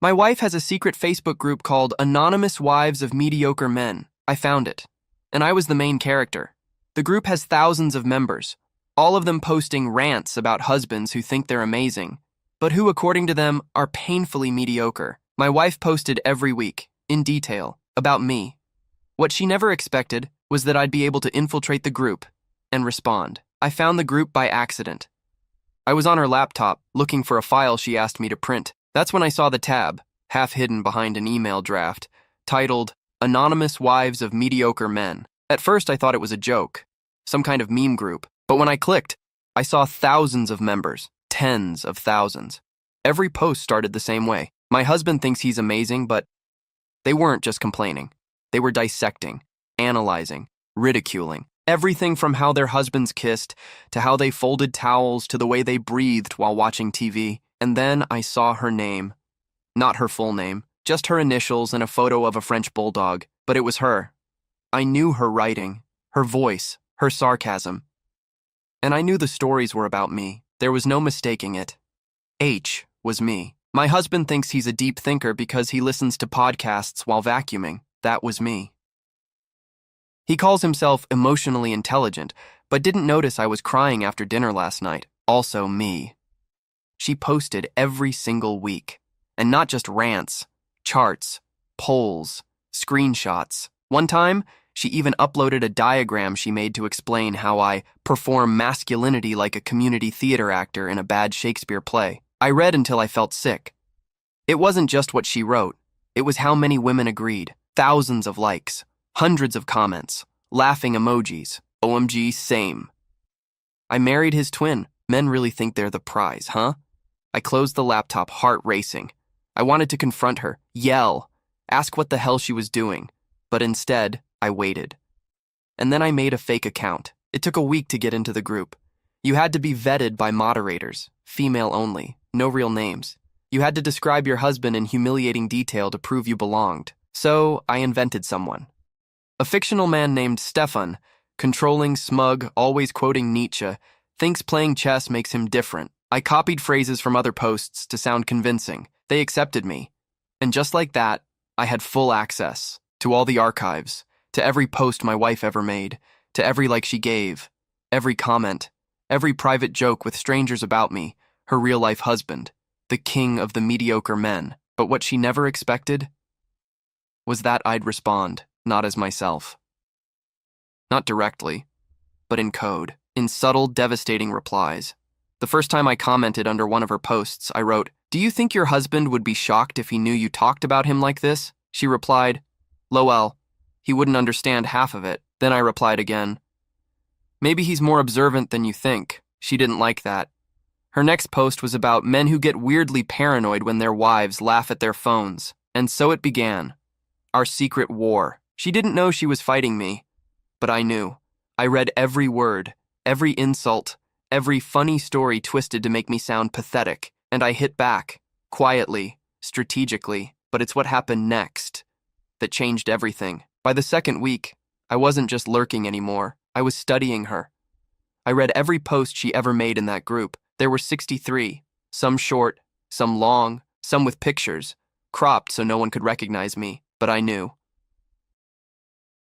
My wife has a secret Facebook group called Anonymous Wives of Mediocre Men. I found it. And I was the main character. The group has thousands of members, all of them posting rants about husbands who think they're amazing, but who, according to them, are painfully mediocre. My wife posted every week, in detail, about me. What she never expected was that I'd be able to infiltrate the group and respond. I found the group by accident. I was on her laptop, looking for a file she asked me to print. That's when I saw the tab, half hidden behind an email draft, titled Anonymous Wives of Mediocre Men. At first, I thought it was a joke, some kind of meme group, but when I clicked, I saw thousands of members, tens of thousands. Every post started the same way. My husband thinks he's amazing, but they weren't just complaining. They were dissecting, analyzing, ridiculing. Everything from how their husbands kissed, to how they folded towels, to the way they breathed while watching TV. And then I saw her name. Not her full name, just her initials and a photo of a French bulldog. But it was her. I knew her writing, her voice, her sarcasm. And I knew the stories were about me. There was no mistaking it. H was me. My husband thinks he's a deep thinker because he listens to podcasts while vacuuming. That was me. He calls himself emotionally intelligent, but didn't notice I was crying after dinner last night. Also me. She posted every single week. And not just rants, charts, polls, screenshots. One time, she even uploaded a diagram she made to explain how I perform masculinity like a community theater actor in a bad Shakespeare play. I read until I felt sick. It wasn't just what she wrote. It was how many women agreed. Thousands of likes. Hundreds of comments. Laughing emojis. OMG, same. I married his twin. Men really think they're the prize, huh? I closed the laptop, heart racing. I wanted to confront her, yell, ask what the hell she was doing. But instead, I waited. And then I made a fake account. It took a week to get into the group. You had to be vetted by moderators, female only, no real names. You had to describe your husband in humiliating detail to prove you belonged. So I invented someone. A fictional man named Stefan, controlling, smug, always quoting Nietzsche, thinks playing chess makes him different. I copied phrases from other posts to sound convincing. They accepted me. And just like that, I had full access to all the archives, to every post my wife ever made, to every like she gave, every comment, every private joke with strangers about me, her real-life husband, the king of the mediocre men. But what she never expected was that I'd respond, not as myself. Not directly, but in code, in subtle, devastating replies. The first time I commented under one of her posts, I wrote, "Do you think your husband would be shocked if he knew you talked about him like this?" She replied, "Lowell, he wouldn't understand half of it." Then I replied again, "Maybe he's more observant than you think." She didn't like that. Her next post was about men who get weirdly paranoid when their wives laugh at their phones. And so it began. Our secret war. She didn't know she was fighting me, but I knew. I read every word, every insult, every funny story twisted to make me sound pathetic, and I hit back, quietly, strategically. But it's what happened next that changed everything. By the second week, I wasn't just lurking anymore. I was studying her. I read every post she ever made in that group. There were 63, some short, some long, some with pictures, cropped so no one could recognize me, but I knew.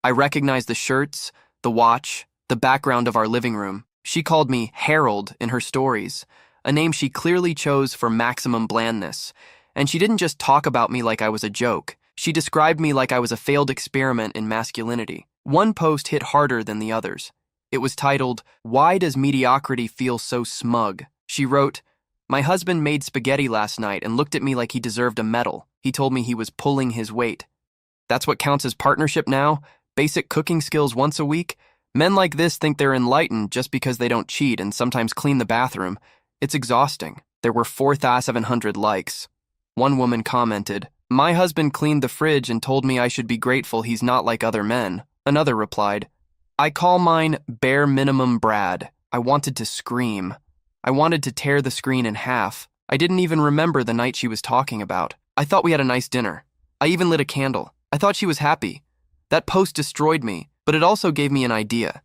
I recognized the shirts, the watch, the background of our living room. She called me Harold in her stories, a name she clearly chose for maximum blandness. And she didn't just talk about me like I was a joke. She described me like I was a failed experiment in masculinity. One post hit harder than the others. It was titled, "Why Does Mediocrity Feel So Smug?" She wrote, "My husband made spaghetti last night and looked at me like he deserved a medal. He told me he was pulling his weight. That's what counts as partnership now? Basic cooking skills once a week? Men like this think they're enlightened just because they don't cheat and sometimes clean the bathroom. It's exhausting." There were 4,700 likes. One woman commented, "My husband cleaned the fridge and told me I should be grateful he's not like other men." Another replied, "I call mine bare minimum Brad." I wanted to scream. I wanted to tear the screen in half. I didn't even remember the night she was talking about. I thought we had a nice dinner. I even lit a candle. I thought she was happy. That post destroyed me, but it also gave me an idea.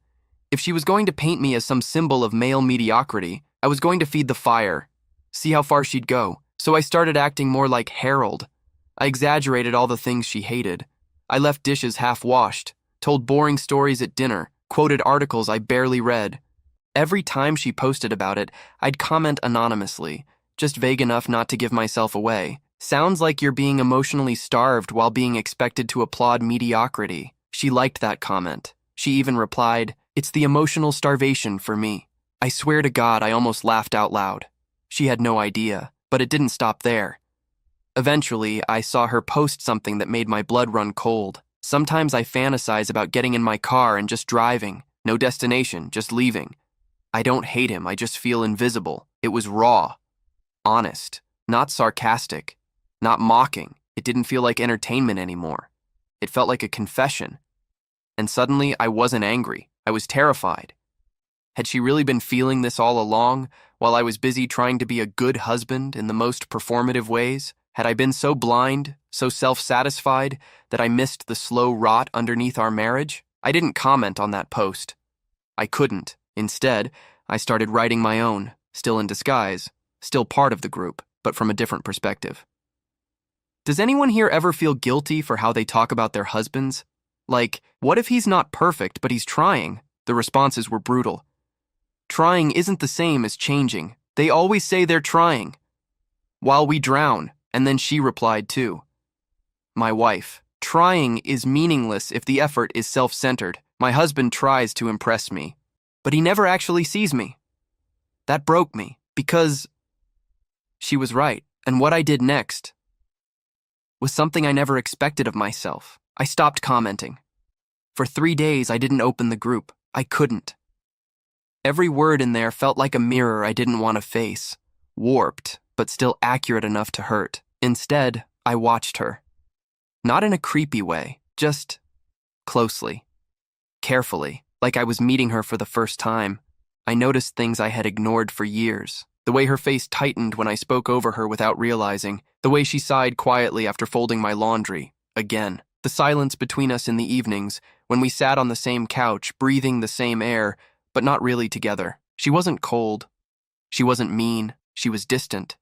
If she was going to paint me as some symbol of male mediocrity, I was going to feed the fire, see how far she'd go. So I started acting more like Harold, I exaggerated all the things she hated. I left dishes half-washed, told boring stories at dinner, quoted articles I barely read. Every time she posted about it, I'd comment anonymously, just vague enough not to give myself away. Sounds like you're being emotionally starved while being expected to applaud mediocrity. She liked that comment. She even replied, "It's the emotional starvation for me." I swear to God, I almost laughed out loud. She had no idea, but it didn't stop there. Eventually, I saw her post something that made my blood run cold. Sometimes I fantasize about getting in my car and just driving. No destination, just leaving. I don't hate him, I just feel invisible. It was raw, honest, not sarcastic, not mocking. It didn't feel like entertainment anymore. It felt like a confession. And suddenly, I wasn't angry. I was terrified. Had she really been feeling this all along, while I was busy trying to be a good husband in the most performative ways? Had I been so blind, so self-satisfied, that I missed the slow rot underneath our marriage? I didn't comment on that post. I couldn't. Instead, I started writing my own, still in disguise, still part of the group, but from a different perspective. Does anyone here ever feel guilty for how they talk about their husbands? Like, what if he's not perfect, but he's trying? The responses were brutal. Trying isn't the same as changing. They always say they're trying. While we drown, and then she replied too. My wife, trying is meaningless if the effort is self-centered. My husband tries to impress me, but he never actually sees me. That broke me, because she was right, and what I did next was something I never expected of myself. I stopped commenting. For 3 days, I didn't open the group. I couldn't. Every word in there felt like a mirror I didn't want to face, warped, but still accurate enough to hurt. Instead, I watched her. Not in a creepy way, just closely, carefully, like I was meeting her for the first time. I noticed things I had ignored for years. The way her face tightened when I spoke over her without realizing, the way she sighed quietly after folding my laundry, again. The silence between us in the evenings, when we sat on the same couch, breathing the same air, but not really together. She wasn't cold. She wasn't mean. She was distant.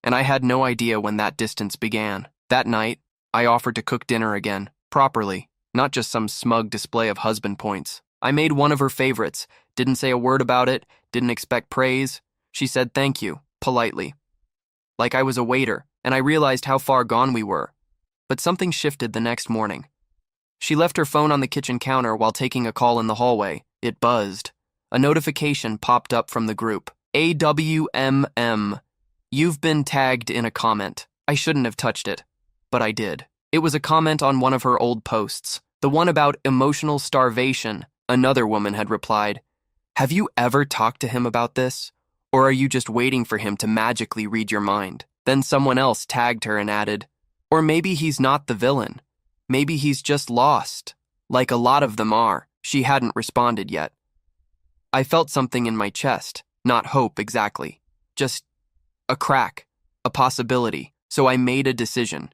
And I had no idea when that distance began. That night, I offered to cook dinner again, properly, not just some smug display of husband points. I made one of her favorites, didn't say a word about it, didn't expect praise. She said thank you, politely. Like I was a waiter, and I realized how far gone we were. But something shifted the next morning. She left her phone on the kitchen counter while taking a call in the hallway. It buzzed. A notification popped up from the group. AWMM. You've been tagged in a comment. I shouldn't have touched it, but I did. It was a comment on one of her old posts, the one about emotional starvation. Another woman had replied, "Have you ever talked to him about this? Or are you just waiting for him to magically read your mind?" Then someone else tagged her and added, "Or maybe he's not the villain. Maybe he's just lost, like a lot of them are." She hadn't responded yet. I felt something in my chest, not hope exactly, just a crack, a possibility, so I made a decision.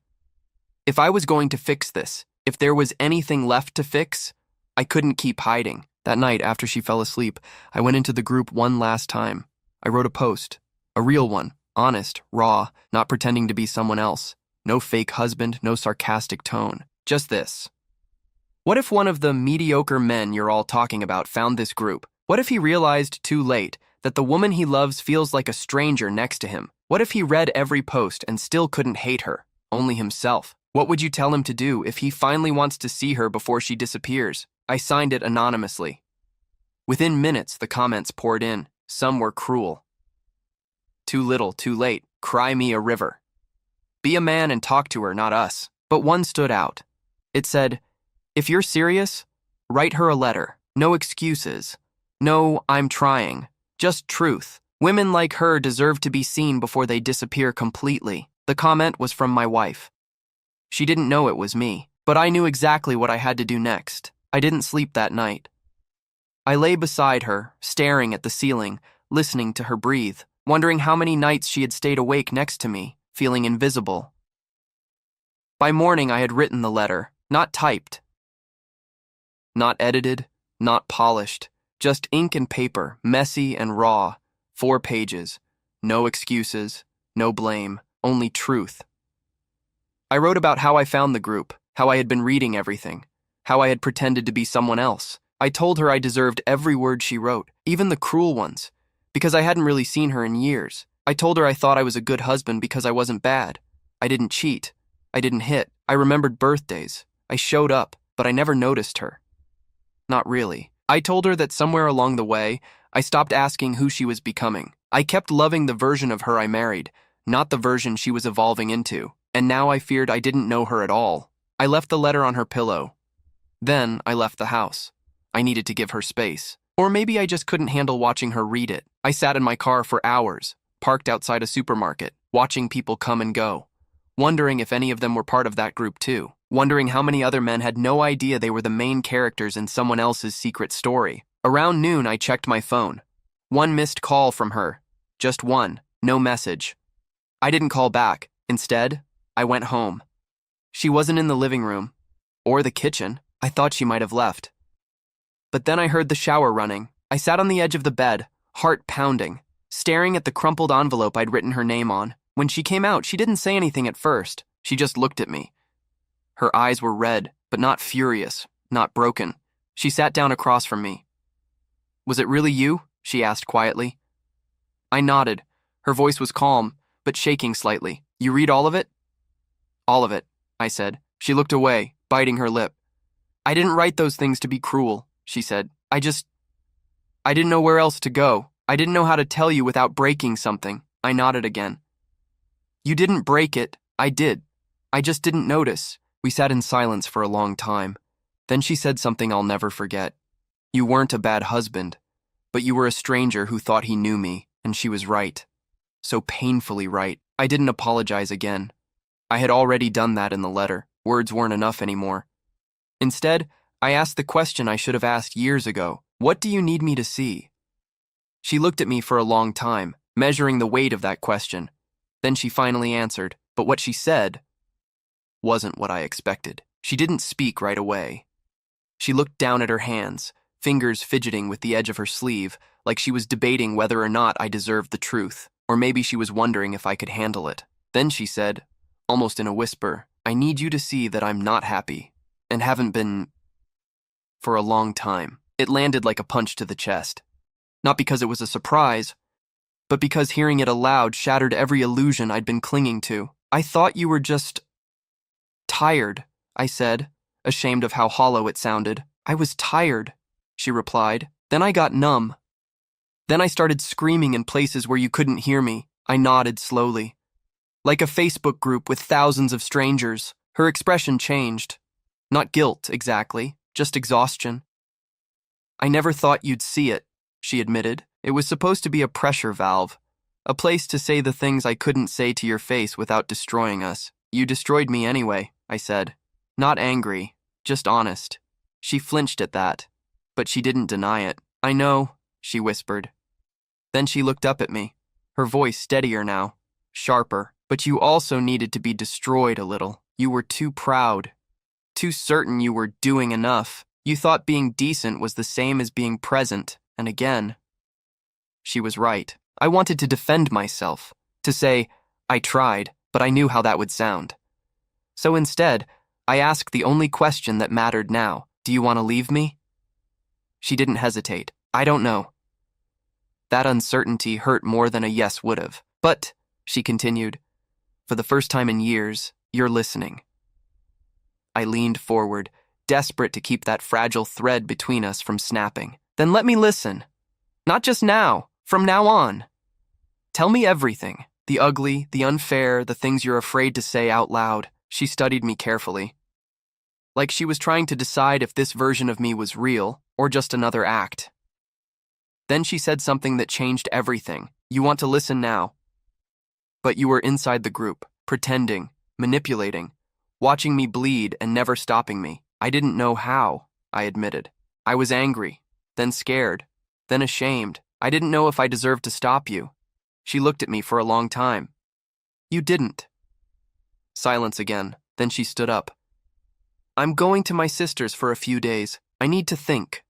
If I was going to fix this, if there was anything left to fix, I couldn't keep hiding. That night, after she fell asleep, I went into the group one last time. I wrote a post, a real one, honest, raw, not pretending to be someone else. No fake husband, no sarcastic tone. Just this. What if one of the mediocre men you're all talking about found this group? What if he realized too late that the woman he loves feels like a stranger next to him? What if he read every post and still couldn't hate her, only himself? What would you tell him to do if he finally wants to see her before she disappears? I signed it anonymously. Within minutes, the comments poured in. Some were cruel. Too little, too late. Cry me a river. Be a man and talk to her, not us. But one stood out. It said, "If you're serious, write her a letter. No excuses. No, I'm trying. Just truth. Women like her deserve to be seen before they disappear completely." The comment was from my wife. She didn't know it was me, but I knew exactly what I had to do next. I didn't sleep that night. I lay beside her, staring at the ceiling, listening to her breathe, wondering how many nights she had stayed awake next to me, feeling invisible. By morning, I had written the letter, not typed, not edited, not polished, just ink and paper, messy and raw, 4 pages, no excuses, no blame, only truth. I wrote about how I found the group, how I had been reading everything, how I had pretended to be someone else. I told her I deserved every word she wrote, even the cruel ones, because I hadn't really seen her in years. I told her I thought I was a good husband because I wasn't bad. I didn't cheat. I didn't hit. I remembered birthdays. I showed up, but I never noticed her. Not really. I told her that somewhere along the way, I stopped asking who she was becoming. I kept loving the version of her I married, not the version she was evolving into, and now I feared I didn't know her at all. I left the letter on her pillow. Then I left the house. I needed to give her space. Or maybe I just couldn't handle watching her read it. I sat in my car for hours, parked outside a supermarket, watching people come and go, wondering if any of them were part of that group too, wondering how many other men had no idea they were the main characters in someone else's secret story. Around noon, I checked my phone. One missed call from her. Just one. No message. I didn't call back. Instead, I went home. She wasn't in the living room. Or the kitchen. I thought she might have left. But then I heard the shower running. I sat on the edge of the bed, heart pounding, staring at the crumpled envelope I'd written her name on. When she came out, she didn't say anything at first. She just looked at me. Her eyes were red, but not furious, not broken. She sat down across from me. "Was it really you?" she asked quietly. I nodded. Her voice was calm, but shaking slightly. "You read all of it?" "All of it," I said. She looked away, biting her lip. "I didn't write those things to be cruel," she said. I didn't know where else to go. I didn't know how to tell you without breaking something." I nodded again. "You didn't break it. I did. I just didn't notice." We sat in silence for a long time. Then she said something I'll never forget. "You weren't a bad husband, but you were a stranger who thought he knew me, and she was right. So painfully right." I didn't apologize again. I had already done that in the letter. Words weren't enough anymore. Instead, I asked the question I should have asked years ago. "What do you need me to see?" She looked at me for a long time, measuring the weight of that question. Then she finally answered, but what she said wasn't what I expected. She didn't speak right away. She looked down at her hands, fingers fidgeting with the edge of her sleeve, like she was debating whether or not I deserved the truth, or maybe she was wondering if I could handle it. Then she said, almost in a whisper, "I need you to see that I'm not happy, and haven't been for a long time." It landed like a punch to the chest. Not because it was a surprise, but because hearing it aloud shattered every illusion I'd been clinging to. "I thought you were just tired," I said, ashamed of how hollow it sounded. "I was tired," she replied. "Then I got numb. Then I started screaming in places where you couldn't hear me." I nodded slowly. "Like a Facebook group with thousands of strangers." Her expression changed. Not guilt, exactly, just exhaustion. "I never thought you'd see it," she admitted. "It was supposed to be a pressure valve, a place to say the things I couldn't say to your face without destroying us. You destroyed me anyway," I said. Not angry, just honest. She flinched at that, but she didn't deny it. "I know," she whispered. Then she looked up at me, her voice steadier now, sharper. "But you also needed to be destroyed a little. You were too proud, too certain you were doing enough. You thought being decent was the same as being present, and again." She was right. I wanted to defend myself, to say, "I tried," but I knew how that would sound. So instead, I asked the only question that mattered now. "Do you want to leave me?" She didn't hesitate. "I don't know." That uncertainty hurt more than a yes would have. "But," she continued, "for the first time in years, you're listening." I leaned forward, desperate to keep that fragile thread between us from snapping. "Then let me listen. Not just now, from now on. Tell me everything. The ugly, the unfair, the things you're afraid to say out loud." She studied me carefully, like she was trying to decide if this version of me was real or just another act. Then she said something that changed everything. "You want to listen now. But you were inside the group, pretending, manipulating, watching me bleed and never stopping me. I didn't know how," I admitted. "I was angry, then scared, then ashamed. I didn't know if I deserved to stop you." She looked at me for a long time. "You didn't." Silence again. Then she stood up. "I'm going to my sister's for a few days. I need to think."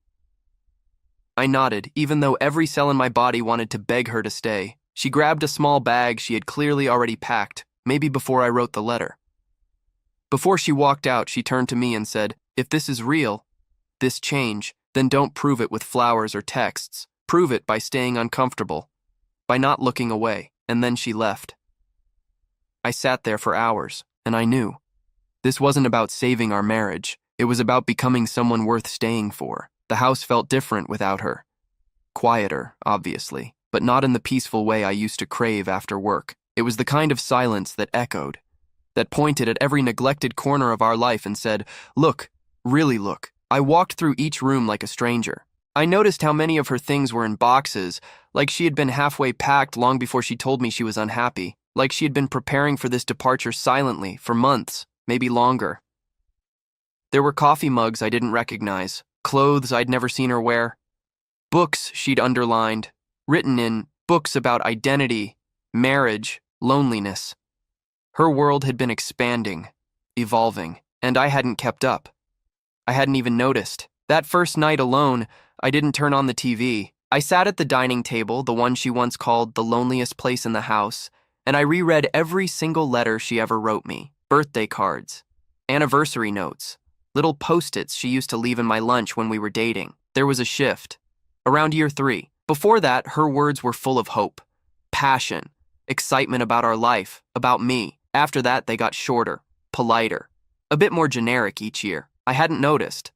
I nodded, even though every cell in my body wanted to beg her to stay. She grabbed a small bag she had clearly already packed, maybe before I wrote the letter. Before she walked out, she turned to me and said, "If this is real, this change, then don't prove it with flowers or texts. Prove it by staying uncomfortable, by not looking away." And then she left. I sat there for hours, and I knew. This wasn't about saving our marriage. It was about becoming someone worth staying for. The house felt different without her. Quieter, obviously, but not in the peaceful way I used to crave after work. It was the kind of silence that echoed, that pointed at every neglected corner of our life and said, "Look, really look." I walked through each room like a stranger. I noticed how many of her things were in boxes, like she had been halfway packed long before she told me she was unhappy, like she had been preparing for this departure silently for months, maybe longer. There were coffee mugs I didn't recognize, clothes I'd never seen her wear, books she'd underlined, written in books about identity, marriage, loneliness. Her world had been expanding, evolving, and I hadn't kept up. I hadn't even noticed. That first night alone, I didn't turn on the TV. I sat at the dining table, the one she once called the loneliest place in the house, and I reread every single letter she ever wrote me. Birthday cards, anniversary notes, little post-its she used to leave in my lunch when we were dating. There was a shift. Around year 3. Before that, her words were full of hope, passion, excitement about our life, about me. After that, they got shorter, politer, a bit more generic each year. I hadn't noticed.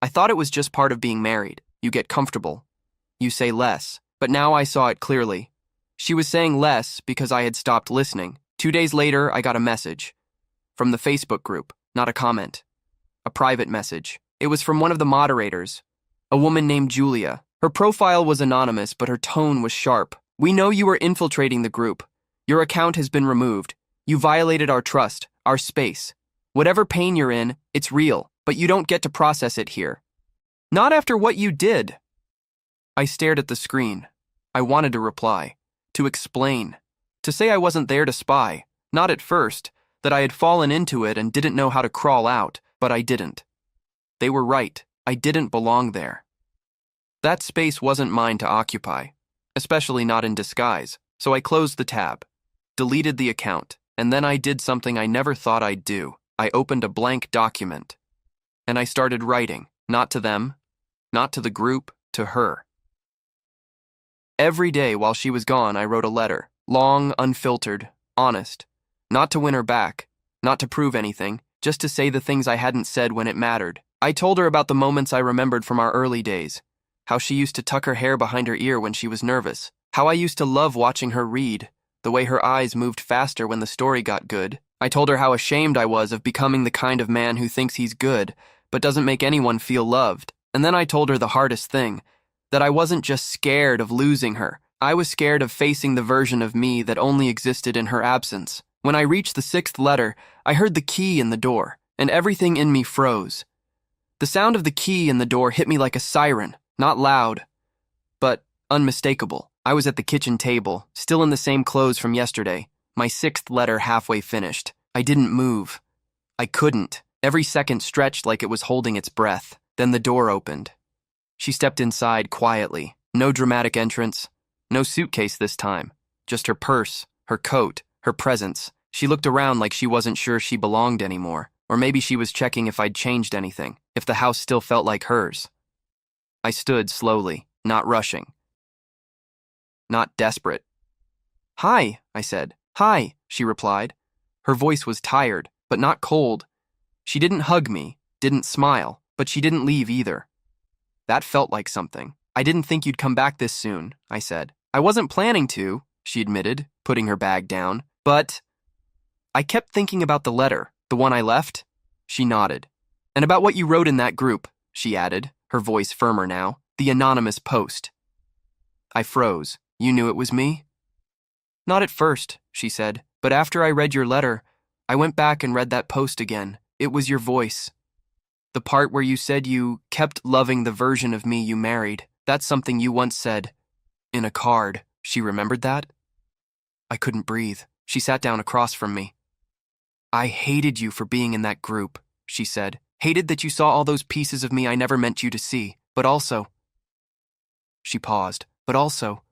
I thought it was just part of being married. You get comfortable. You say less. But now I saw it clearly. She was saying less because I had stopped listening. 2 days later, I got a message. From the Facebook group, not a comment. A private message. It was from one of the moderators, a woman named Julia. Her profile was anonymous, but her tone was sharp. "We know you are infiltrating the group. Your account has been removed. You violated our trust, our space. Whatever pain you're in, it's real, but you don't get to process it here. Not after what you did." I stared at the screen. I wanted to reply, to explain, to say I wasn't there to spy, not at first, that I had fallen into it and didn't know how to crawl out, but I didn't. They were right. I didn't belong there. That space wasn't mine to occupy, especially not in disguise, so I closed the tab, deleted the account, and then I did something I never thought I'd do. I opened a blank document, and I started writing, not to them, not to the group, to her. Every day while she was gone, I wrote a letter, long, unfiltered, honest, not to win her back, not to prove anything, just to say the things I hadn't said when it mattered. I told her about the moments I remembered from our early days, how she used to tuck her hair behind her ear when she was nervous, how I used to love watching her read, the way her eyes moved faster when the story got good. I told her how ashamed I was of becoming the kind of man who thinks he's good, but doesn't make anyone feel loved. And then I told her the hardest thing, that I wasn't just scared of losing her. I was scared of facing the version of me that only existed in her absence. When I reached the 6th letter, I heard the key in the door, and everything in me froze. The sound of the key in the door hit me like a siren, not loud, but unmistakable. I was at the kitchen table, still in the same clothes from yesterday, my 6th letter halfway finished. I didn't move. I couldn't. Every second stretched like it was holding its breath. Then the door opened. She stepped inside quietly. No dramatic entrance. No suitcase this time. Just her purse, her coat, her presence. She looked around like she wasn't sure she belonged anymore. Or maybe she was checking if I'd changed anything, if the house still felt like hers. I stood slowly, not rushing. Not desperate. "Hi," I said. "Hi," she replied. Her voice was tired, but not cold. She didn't hug me, didn't smile, but she didn't leave either. That felt like something. "I didn't think you'd come back this soon," I said. "I wasn't planning to," she admitted, putting her bag down. "But I kept thinking about the letter, the one I left." She nodded. "And about what you wrote in that group," she added, her voice firmer now. "The anonymous post." I froze. "You knew it was me?" "Not at first," she said, "but after I read your letter, I went back and read that post again. It was your voice. The part where you said you kept loving the version of me you married. That's something you once said. In a card." She remembered that? I couldn't breathe. She sat down across from me. "I hated you for being in that group," she said. "Hated that you saw all those pieces of me I never meant you to see. But also..." She paused. "But also,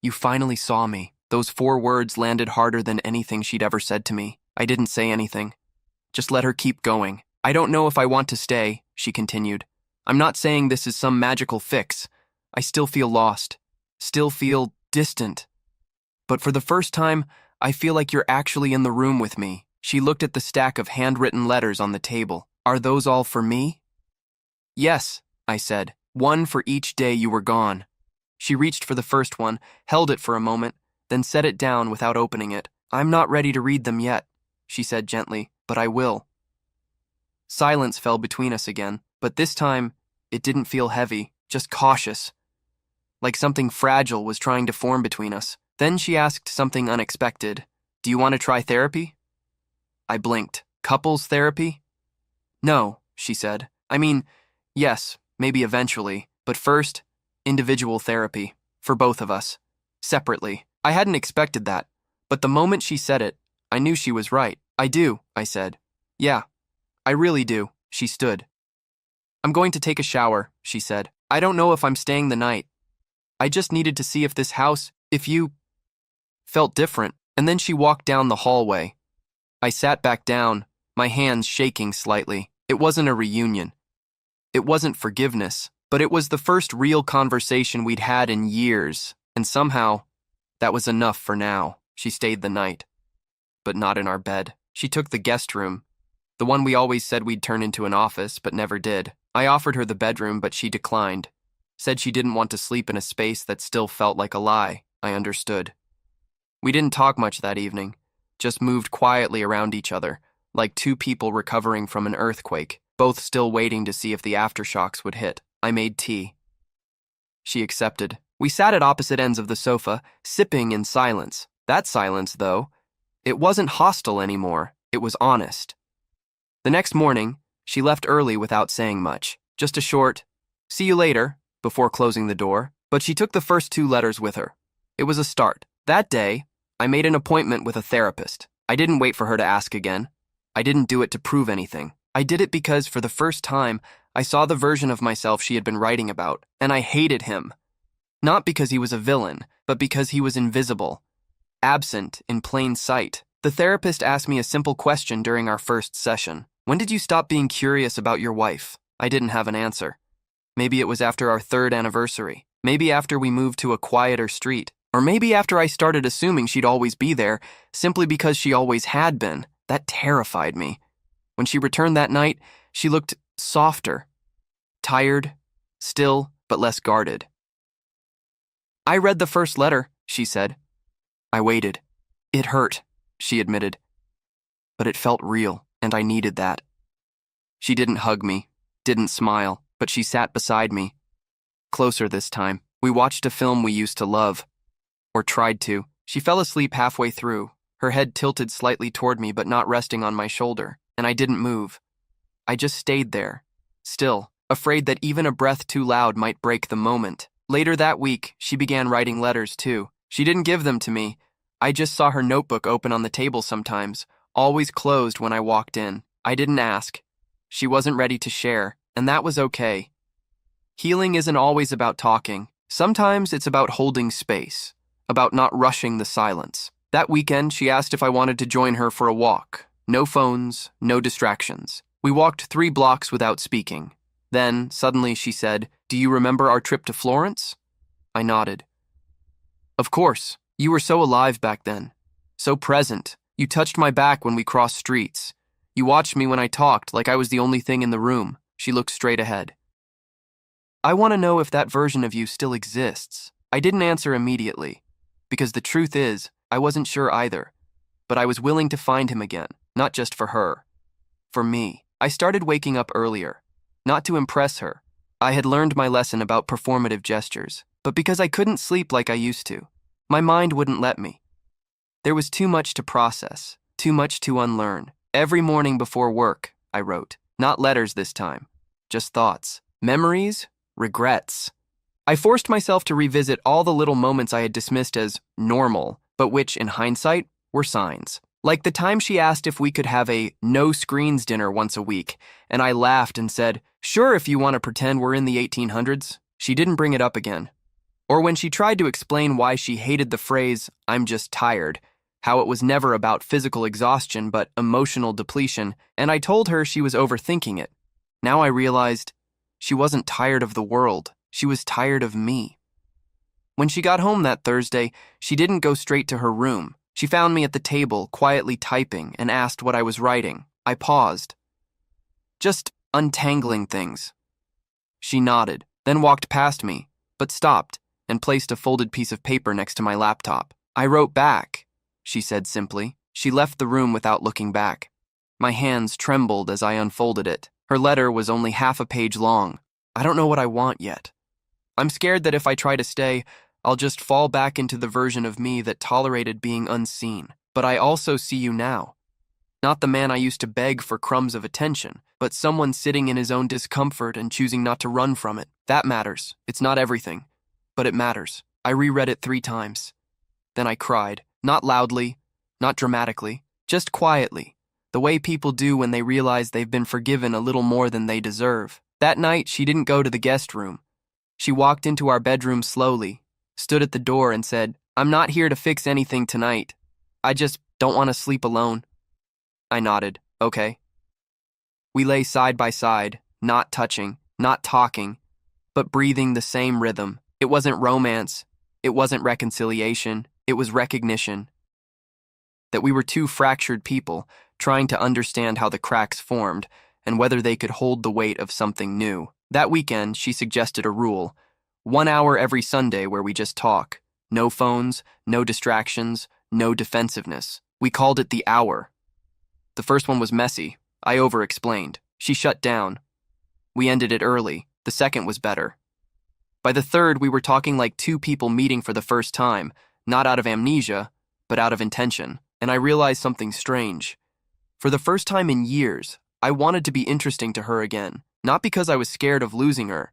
you finally saw me." Those 4 words landed harder than anything she'd ever said to me. I didn't say anything. Just let her keep going. I don't know if I want to stay, she continued. I'm not saying this is some magical fix. I still feel lost. Still feel distant. But for the first time, I feel like you're actually in the room with me. She looked at the stack of handwritten letters on the table. Are those all for me? Yes, I said. One for each day you were gone. She reached for the first one, held it for a moment, then set it down without opening it. I'm not ready to read them yet, she said gently, but I will. Silence fell between us again, but this time, it didn't feel heavy, just cautious. Like something fragile was trying to form between us. Then she asked something unexpected. Do you want to try therapy? I blinked. Couples therapy? No, she said. I mean, yes, maybe eventually, but first, individual therapy, for both of us, separately. I hadn't expected that, but the moment she said it, I knew she was right. I do, I said. Yeah, I really do. She stood. I'm going to take a shower, she said. I don't know if I'm staying the night. I just needed to see if this house, if you felt different. And then she walked down the hallway. I sat back down, my hands shaking slightly. It wasn't a reunion. It wasn't forgiveness, but it was the first real conversation we'd had in years, and somehow, that was enough for now. She stayed the night, but not in our bed. She took the guest room, the one we always said we'd turn into an office, but never did. I offered her the bedroom, but she declined. Said she didn't want to sleep in a space that still felt like a lie. I understood. We didn't talk much that evening, just moved quietly around each other, like two people recovering from an earthquake, both still waiting to see if the aftershocks would hit. I made tea. She accepted. We sat at opposite ends of the sofa, sipping in silence. That silence, though, it wasn't hostile anymore. It was honest. The next morning, she left early without saying much. Just a short, "See you later," before closing the door, but she took the first two letters with her. It was a start. That day, I made an appointment with a therapist. I didn't wait for her to ask again. I didn't do it to prove anything. I did it because, for the first time, I saw the version of myself she had been writing about, and I hated him. Not because he was a villain, but because he was invisible, absent in plain sight. The therapist asked me a simple question during our first session. When did you stop being curious about your wife? I didn't have an answer. Maybe it was after our 3rd anniversary. Maybe after we moved to a quieter street. Or maybe after I started assuming she'd always be there, simply because she always had been. That terrified me. When she returned that night, she looked softer. Tired, still, but less guarded. I read the first letter, she said. I waited. It hurt, she admitted. But it felt real, and I needed that. She didn't hug me, didn't smile, but she sat beside me. Closer this time. We watched a film we used to love. Or tried to. She fell asleep halfway through, her head tilted slightly toward me but not resting on my shoulder, and I didn't move. I just stayed there, still, afraid that even a breath too loud might break the moment. Later that week, she began writing letters too. She didn't give them to me. I just saw her notebook open on the table sometimes, always closed when I walked in. I didn't ask. She wasn't ready to share, and that was okay. Healing isn't always about talking. Sometimes it's about holding space. About not rushing the silence. That weekend, she asked if I wanted to join her for a walk. No phones, no distractions. We walked 3 blocks without speaking. Then, suddenly, she said, "Do you remember our trip to Florence?" I nodded. Of course. You were so alive back then. So present. You touched my back when we crossed streets. You watched me when I talked like I was the only thing in the room. She looked straight ahead. I want to know if that version of you still exists. I didn't answer immediately. Because the truth is, I wasn't sure either. But I was willing to find him again, not just for her. For me. I started waking up earlier. Not to impress her. I had learned my lesson about performative gestures, but because I couldn't sleep like I used to. My mind wouldn't let me. There was too much to process, too much to unlearn. Every morning before work, I wrote. Not letters this time. Just thoughts. Memories, regrets. I forced myself to revisit all the little moments I had dismissed as normal, but which, in hindsight, were signs. Like the time she asked if we could have a no-screens dinner once a week, and I laughed and said, "Sure, if you want to pretend we're in the 1800s. She didn't bring it up again. Or when she tried to explain why she hated the phrase, "I'm just tired," how it was never about physical exhaustion but emotional depletion, and I told her she was overthinking it. Now I realized she wasn't tired of the world, she was tired of me. When she got home that Thursday, she didn't go straight to her room. She found me at the table, quietly typing, and asked what I was writing. I paused. Just untangling things. She nodded, then walked past me, but stopped and placed a folded piece of paper next to my laptop. I wrote back, she said simply. She left the room without looking back. My hands trembled as I unfolded it. Her letter was only half a page long. I don't know what I want yet. I'm scared that if I try to stay, I'll just fall back into the version of me that tolerated being unseen. But I also see you now. Not the man I used to beg for crumbs of attention, but someone sitting in his own discomfort and choosing not to run from it. That matters. It's not everything, but it matters. I reread it 3 times. Then I cried, not loudly, not dramatically, just quietly, the way people do when they realize they've been forgiven a little more than they deserve. That night, she didn't go to the guest room. She walked into our bedroom slowly, stood at the door and said, "I'm not here to fix anything tonight. I just don't want to sleep alone." I nodded, okay. We lay side by side, not touching, not talking, but breathing the same rhythm. It wasn't romance. It wasn't reconciliation. It was recognition. That we were 2 fractured people trying to understand how the cracks formed and whether they could hold the weight of something new. That weekend, she suggested a rule, 1 hour every Sunday where we just talk. No phones, no distractions, no defensiveness. We called it the hour. The first one was messy. I over-explained. She shut down. We ended it early. The second was better. By the third, we were talking like 2 people meeting for the first time, not out of amnesia, but out of intention. And I realized something strange. For the first time in years, I wanted to be interesting to her again, not because I was scared of losing her,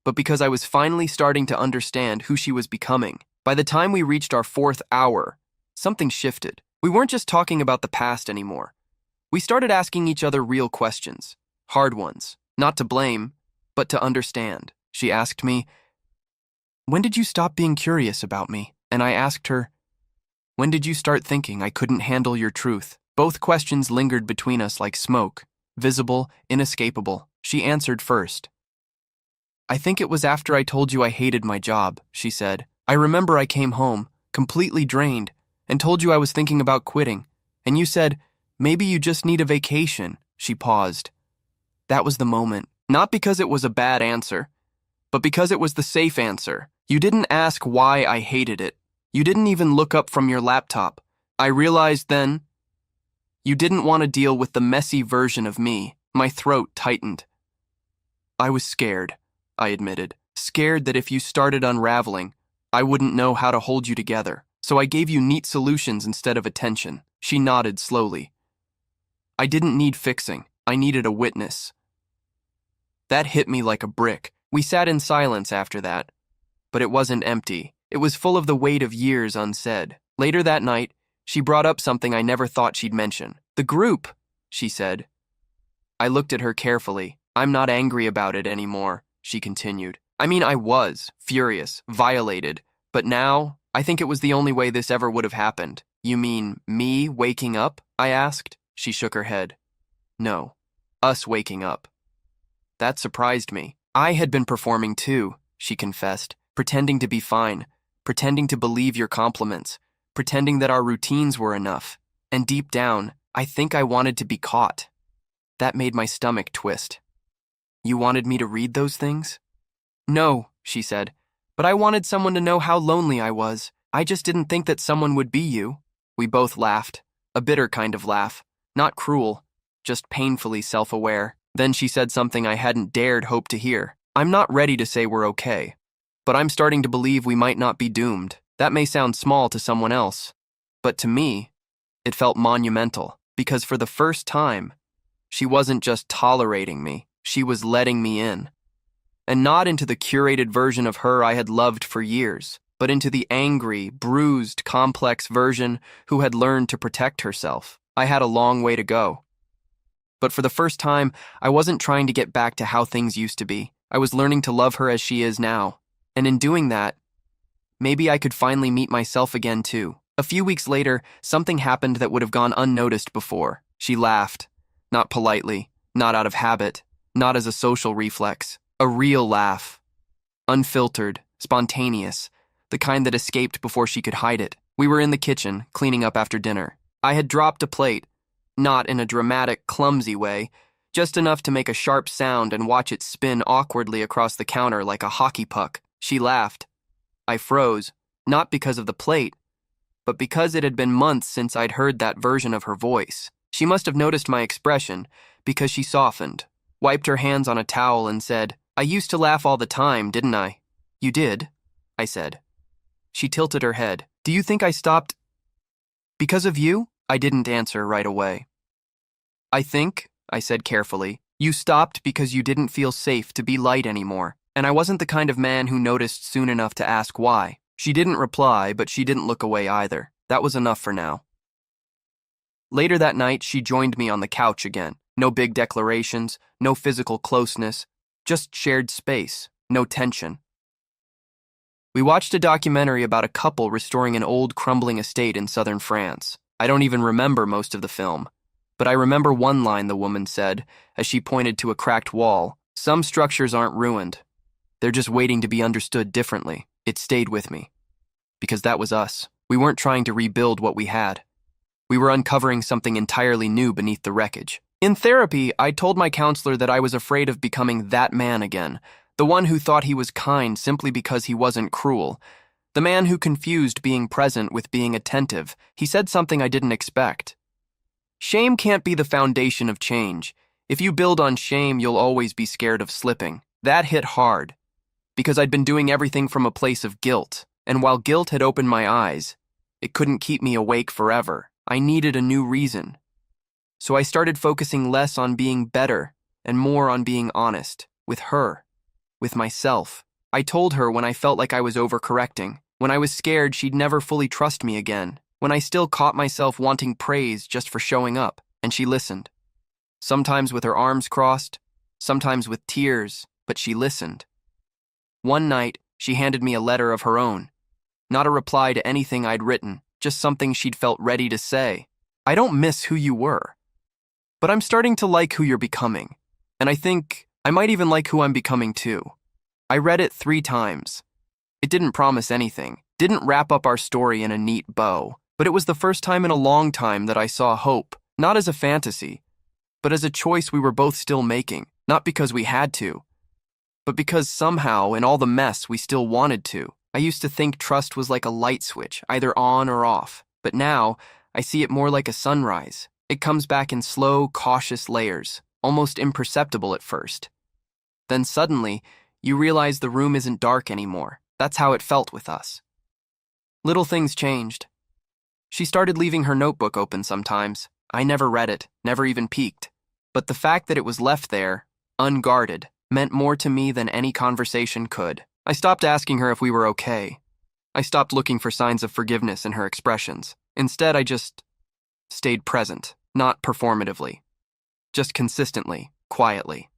but because I was finally starting to understand who she was becoming. By the time we reached our 4th hour, something shifted. We weren't just talking about the past anymore. We started asking each other real questions, hard ones, not to blame, but to understand. She asked me, "When did you stop being curious about me?" And I asked her, "When did you start thinking I couldn't handle your truth?" Both questions lingered between us like smoke, visible, inescapable. She answered first. "I think it was after I told you I hated my job," she said. "I remember I came home, completely drained, and told you I was thinking about quitting. And you said, 'Maybe you just need a vacation.'" She paused. That was the moment. Not because it was a bad answer, but because it was the safe answer. You didn't ask why I hated it. You didn't even look up from your laptop. I realized then, you didn't want to deal with the messy version of me. My throat tightened. I was scared, I admitted. Scared that if you started unraveling, I wouldn't know how to hold you together. So I gave you neat solutions instead of attention. She nodded slowly. I didn't need fixing. I needed a witness. That hit me like a brick. We sat in silence after that. But it wasn't empty. It was full of the weight of years unsaid. Later that night, she brought up something I never thought she'd mention. "The group," she said. I looked at her carefully. "I'm not angry about it anymore," she continued. "I mean, I was furious, violated, but now I think it was the only way this ever would have happened." "You mean me waking up?" I asked. She shook her head. "No, us waking up." That surprised me. I had been performing too, she confessed, pretending to be fine, pretending to believe your compliments, pretending that our routines were enough. And deep down, I think I wanted to be caught. That made my stomach twist. "You wanted me to read those things?" "No," she said, "but I wanted someone to know how lonely I was. I just didn't think that someone would be you." We both laughed, a bitter kind of laugh, not cruel, just painfully self-aware. Then she said something I hadn't dared hope to hear. "I'm not ready to say we're okay, but I'm starting to believe we might not be doomed. That may sound small to someone else, but to me, it felt monumental, because for the first time, she wasn't just tolerating me, she was letting me in. And not into the curated version of her I had loved for years, but into the angry, bruised, complex version who had learned to protect herself. I had a long way to go. But for the first time, I wasn't trying to get back to how things used to be. I was learning to love her as she is now. And in doing that, maybe I could finally meet myself again too. A few weeks later, something happened that would have gone unnoticed before. She laughed. Not politely, not out of habit, not as a social reflex. A real laugh. Unfiltered, spontaneous, the kind that escaped before she could hide it. We were in the kitchen, cleaning up after dinner. I had dropped a plate, not in a dramatic, clumsy way, just enough to make a sharp sound and watch it spin awkwardly across the counter like a hockey puck. She laughed. I froze, not because of the plate, but because it had been months since I'd heard that version of her voice. She must have noticed my expression, because she softened, wiped her hands on a towel and said, "I used to laugh all the time, didn't I?" "You did?" I said. She tilted her head. "Do you think I stopped because of you?" I didn't answer right away. "I think," I said carefully, "you stopped because you didn't feel safe to be light anymore, and I wasn't the kind of man who noticed soon enough to ask why." She didn't reply, but she didn't look away either. That was enough for now. Later that night, she joined me on the couch again. No big declarations, no physical closeness, just shared space, no tension. We watched a documentary about a couple restoring an old, crumbling estate in southern France. I don't even remember most of the film, but I remember one line the woman said as she pointed to a cracked wall. "Some structures aren't ruined. They're just waiting to be understood differently." It stayed with me, because that was us. We weren't trying to rebuild what we had. We were uncovering something entirely new beneath the wreckage. In therapy, I told my counselor that I was afraid of becoming that man again, the one who thought he was kind simply because he wasn't cruel, the man who confused being present with being attentive. He said something I didn't expect. Shame can't be the foundation of change. If you build on shame, you'll always be scared of slipping. That hit hard, because I'd been doing everything from a place of guilt, and while guilt had opened my eyes, it couldn't keep me awake forever. I needed a new reason. So I started focusing less on being better and more on being honest, with her, with myself. I told her when I felt like I was overcorrecting, when I was scared she'd never fully trust me again, when I still caught myself wanting praise just for showing up, and she listened. Sometimes with her arms crossed, sometimes with tears, but she listened. One night, she handed me a letter of her own. Not a reply to anything I'd written, just something she'd felt ready to say. "I don't miss who you were, but I'm starting to like who you're becoming, and I think I might even like who I'm becoming too." I read it 3 times. It didn't promise anything, didn't wrap up our story in a neat bow, but it was the first time in a long time that I saw hope, not as a fantasy, but as a choice we were both still making, not because we had to, but because somehow, in all the mess, we still wanted to. I used to think trust was like a light switch, either on or off, but now I see it more like a sunrise. It comes back in slow, cautious layers, almost imperceptible at first. Then suddenly, you realize the room isn't dark anymore. That's how it felt with us. Little things changed. She started leaving her notebook open sometimes. I never read it, never even peeked. But the fact that it was left there, unguarded, meant more to me than any conversation could. I stopped asking her if we were okay. I stopped looking for signs of forgiveness in her expressions. Instead, I just stayed present, not performatively, just consistently, quietly.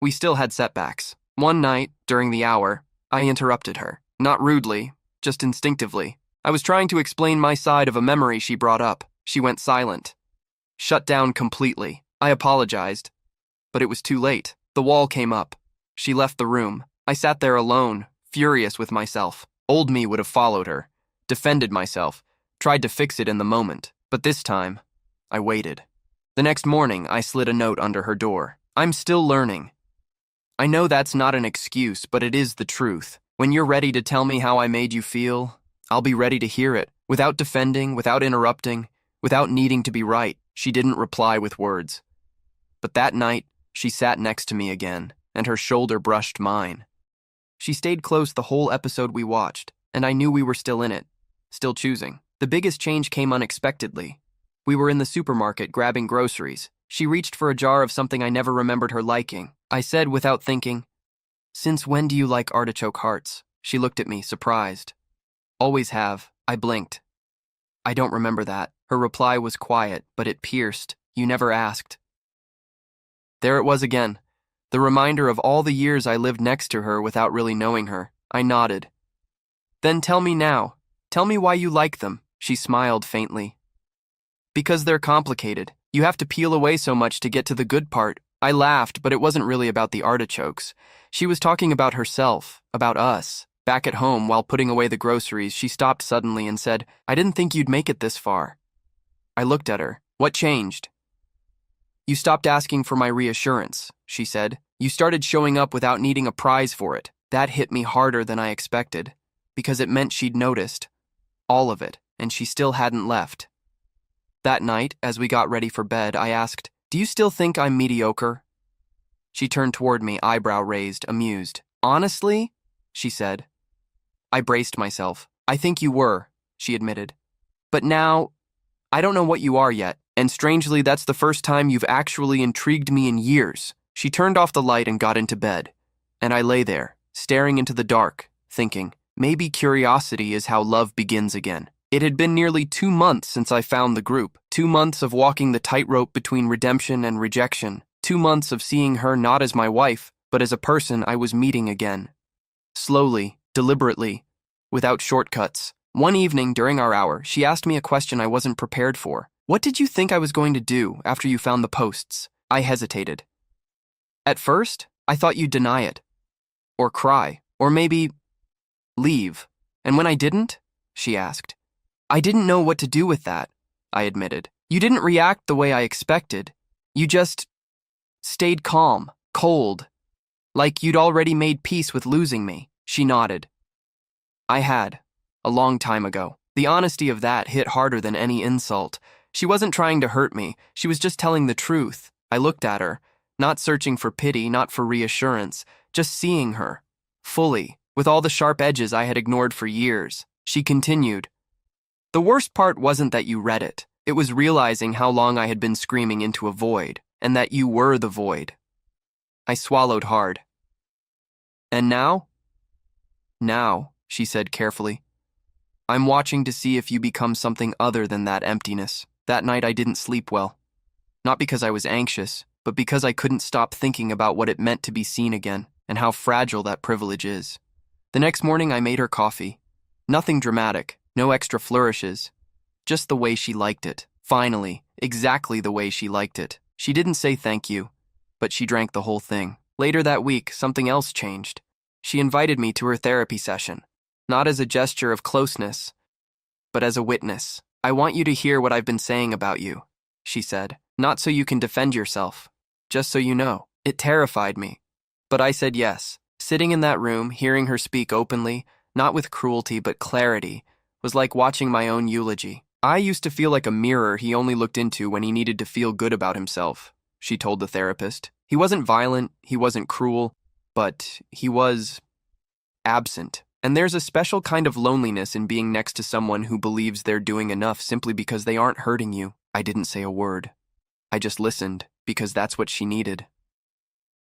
We still had setbacks. One night, during the hour, I interrupted her. Not rudely, just instinctively. I was trying to explain my side of a memory she brought up. She went silent. Shut down completely. I apologized, but it was too late. The wall came up. She left the room. I sat there alone, furious with myself. Old me would have followed her, defended myself, tried to fix it in the moment. But this time, I waited. The next morning, I slid a note under her door. "I'm still learning." I know that's not an excuse, but it is the truth. When you're ready to tell me how I made you feel, I'll be ready to hear it, without defending, without interrupting, without needing to be right. She didn't reply with words. But that night, she sat next to me again, and her shoulder brushed mine. She stayed close the whole episode we watched, and I knew we were still in it, still choosing. The biggest change came unexpectedly. We were in the supermarket grabbing groceries. She reached for a jar of something I never remembered her liking. I said without thinking, "Since when do you like artichoke hearts?" She looked at me, surprised. "Always have." I blinked. "I don't remember that." Her reply was quiet, but it pierced. "You never asked." There it was again, the reminder of all the years I lived next to her without really knowing her. I nodded. "Then tell me now. Tell me why you like them, she smiled faintly. Because they're complicated. You have to peel away so much to get to the good part. I laughed, but it wasn't really about the artichokes. She was talking about herself, about us. Back at home, while putting away the groceries, she stopped suddenly and said, I didn't think you'd make it this far. I looked at her. What changed? You stopped asking for my reassurance, she said. You started showing up without needing a prize for it. That hit me harder than I expected, because it meant she'd noticed. All of it, and she still hadn't left. That night, as we got ready for bed, I asked, Do you still think I'm mediocre? She turned toward me, eyebrow raised, amused. Honestly? She said. I braced myself. I think you were, she admitted. But now, I don't know what you are yet, and strangely, that's the first time you've actually intrigued me in years. She turned off the light and got into bed, and I lay there, staring into the dark, thinking, maybe curiosity is how love begins again. It had been nearly 2 months since I found the group, 2 months of walking the tightrope between redemption and rejection, 2 months of seeing her not as my wife, but as a person I was meeting again. Slowly, deliberately, without shortcuts. One evening during our hour, she asked me a question I wasn't prepared for. What did you think I was going to do after you found the posts? I hesitated. At first, I thought you'd deny it, or cry, or maybe leave. And when I didn't, she asked. I didn't know what to do with that, I admitted. You didn't react the way I expected. You just stayed calm, cold, like you'd already made peace with losing me. She nodded. I had, a long time ago. The honesty of that hit harder than any insult. She wasn't trying to hurt me. She was just telling the truth. I looked at her, not searching for pity, not for reassurance, just seeing her, fully, with all the sharp edges I had ignored for years. She continued. The worst part wasn't that you read it. It was realizing how long I had been screaming into a void, and that you were the void. I swallowed hard. And now? Now, she said carefully. I'm watching to see if you become something other than that emptiness. That night I didn't sleep well. Not because I was anxious, but because I couldn't stop thinking about what it meant to be seen again, and how fragile that privilege is. The next morning I made her coffee. Nothing dramatic, no extra flourishes. Just the way she liked it. Finally, exactly the way she liked it. She didn't say thank you, but she drank the whole thing. Later that week, something else changed. She invited me to her therapy session. Not as a gesture of closeness, but as a witness. I want you to hear what I've been saying about you, she said. Not so you can defend yourself, just so you know. It terrified me, but I said yes. Sitting in that room, hearing her speak openly, not with cruelty but clarity, was like watching my own eulogy. I used to feel like a mirror he only looked into when he needed to feel good about himself, she told the therapist. He wasn't violent, he wasn't cruel, but he was absent. And there's a special kind of loneliness in being next to someone who believes they're doing enough simply because they aren't hurting you. I didn't say a word. I just listened, because that's what she needed.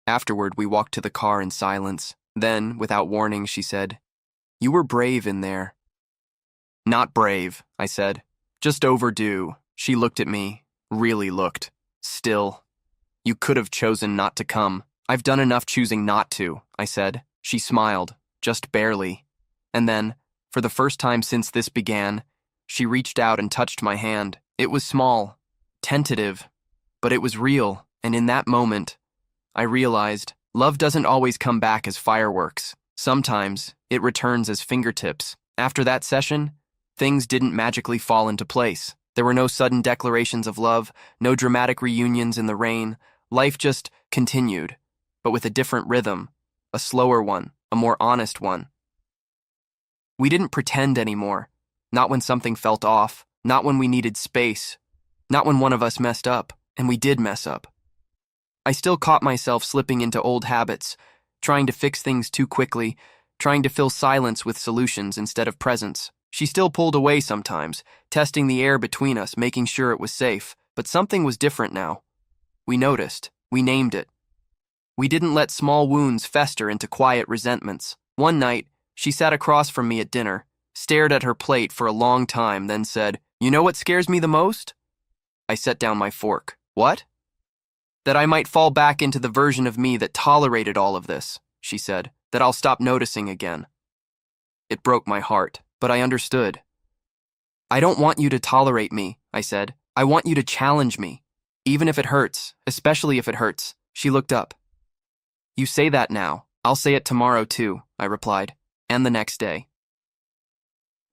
Afterward, we walked to the car in silence. Then, without warning, she said, You were brave in there. Not brave, I said. Just overdue. She looked at me, really looked. Still. You could have chosen not to come. I've done enough choosing not to, I said. She smiled, just barely. And then, for the first time since this began, she reached out and touched my hand. It was small, tentative, but it was real, and in that moment, I realized love doesn't always come back as fireworks. Sometimes, it returns as fingertips. After that session, things didn't magically fall into place. There were no sudden declarations of love, no dramatic reunions in the rain. Life just continued, but with a different rhythm, a slower one, a more honest one. We didn't pretend anymore, not when something felt off, not when we needed space, not when one of us messed up, and we did mess up. I still caught myself slipping into old habits, trying to fix things too quickly, trying to fill silence with solutions instead of presence. She still pulled away sometimes, testing the air between us, making sure it was safe, but something was different now. We noticed, we named it. We didn't let small wounds fester into quiet resentments. One night, she sat across from me at dinner, stared at her plate for a long time, then said, You know what scares me the most? I set down my fork. What? That I might fall back into the version of me that tolerated all of this, she said, that I'll stop noticing again. It broke my heart, but I understood. I don't want you to tolerate me, I said. I want you to challenge me. Even if it hurts, especially if it hurts. She looked up. You say that now. I'll say it tomorrow too, I replied, and the next day.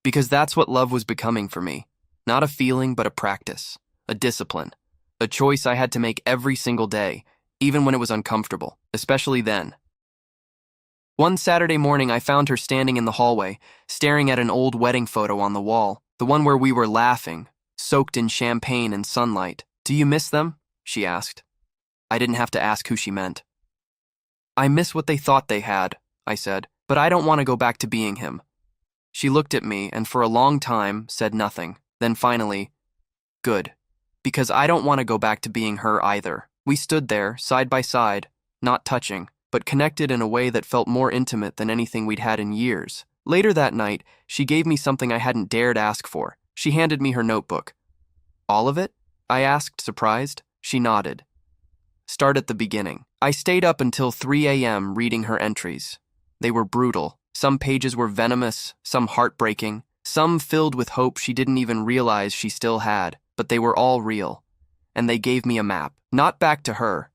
Because that's what love was becoming for me. Not a feeling, but a practice, a discipline, a choice I had to make every single day, even when it was uncomfortable, especially then. One Saturday morning, I found her standing in the hallway, staring at an old wedding photo on the wall, the one where we were laughing, soaked in champagne and sunlight. Do you miss them? She asked. I didn't have to ask who she meant. I miss what they thought they had, I said, but I don't want to go back to being him. She looked at me and for a long time said nothing. Then finally, good, because I don't want to go back to being her either. We stood there, side by side, not touching, but connected in a way that felt more intimate than anything we'd had in years. Later that night, she gave me something I hadn't dared ask for. She handed me her notebook. All of it? I asked, surprised. She nodded. Start at the beginning. I stayed up until 3 a.m. reading her entries. They were brutal. Some pages were venomous, some heartbreaking, some filled with hope she didn't even realize she still had, but they were all real. And they gave me a map, not back to her,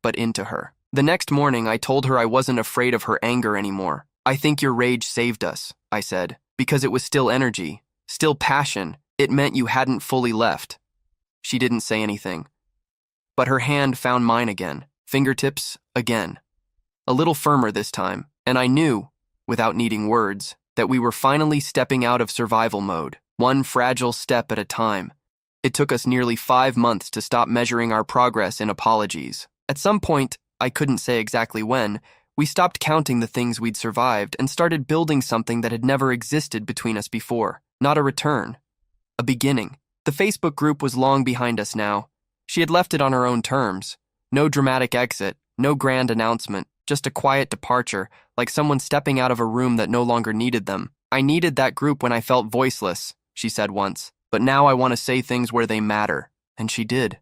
but into her. The next morning, I told her I wasn't afraid of her anger anymore. I think your rage saved us, I said, because it was still energy, still passion. It meant you hadn't fully left. She didn't say anything. But her hand found mine again, fingertips again. A little firmer this time, and I knew, without needing words, that we were finally stepping out of survival mode, one fragile step at a time. It took us nearly 5 months to stop measuring our progress in apologies. At some point, I couldn't say exactly when, we stopped counting the things we'd survived and started building something that had never existed between us before. Not a return. A beginning. The Facebook group was long behind us now. She had left it on her own terms. No dramatic exit, no grand announcement, just a quiet departure, like someone stepping out of a room that no longer needed them. I needed that group when I felt voiceless, she said once, but now I want to say things where they matter, and she did.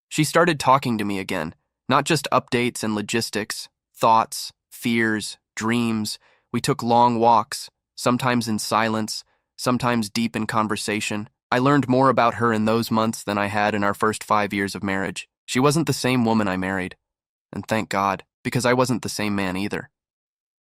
She started talking to me again, not just updates and logistics, thoughts, fears, dreams. We took long walks, sometimes in silence, sometimes deep in conversation. I learned more about her in those months than I had in our first 5 years of marriage. She wasn't the same woman I married, and thank God, because I wasn't the same man either.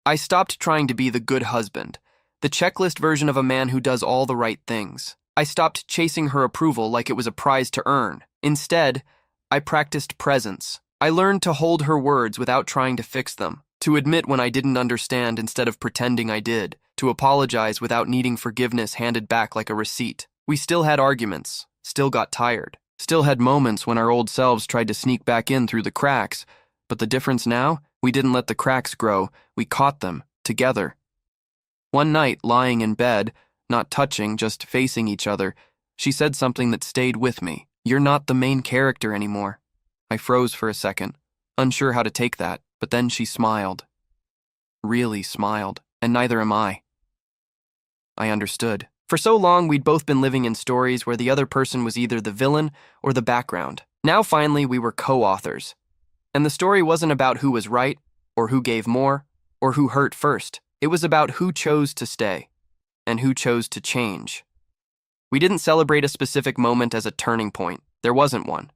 I stopped trying to be the good husband, the checklist version of a man who does all the right things. I stopped chasing her approval like it was a prize to earn. Instead, I practiced presence. I learned to hold her words without trying to fix them, to admit when I didn't understand instead of pretending I did, to apologize without needing forgiveness handed back like a receipt. We still had arguments, still got tired, still had moments when our old selves tried to sneak back in through the cracks, but the difference now, we didn't let the cracks grow, we caught them, together. One night, lying in bed, not touching, just facing each other, she said something that stayed with me. You're not the main character anymore. I froze for a second, unsure how to take that, but then she smiled. Really smiled, and neither am I. I understood. For so long, we'd both been living in stories where the other person was either the villain or the background. Now finally, we were co-authors. And the story wasn't about who was right, or who gave more, or who hurt first. It was about who chose to stay, and who chose to change. We didn't celebrate a specific moment as a turning point. There wasn't one.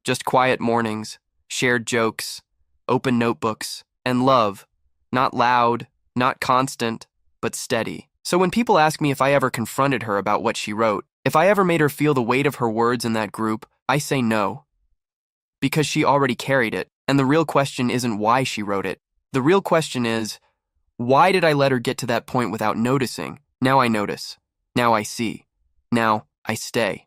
Just quiet mornings, shared jokes, open notebooks, and love. Not loud, not constant, but steady. So when people ask me if I ever confronted her about what she wrote, if I ever made her feel the weight of her words in that group, I say no. Because she already carried it, and the real question isn't why she wrote it. The real question is, why did I let her get to that point without noticing? Now I notice. Now I see. Now I stay.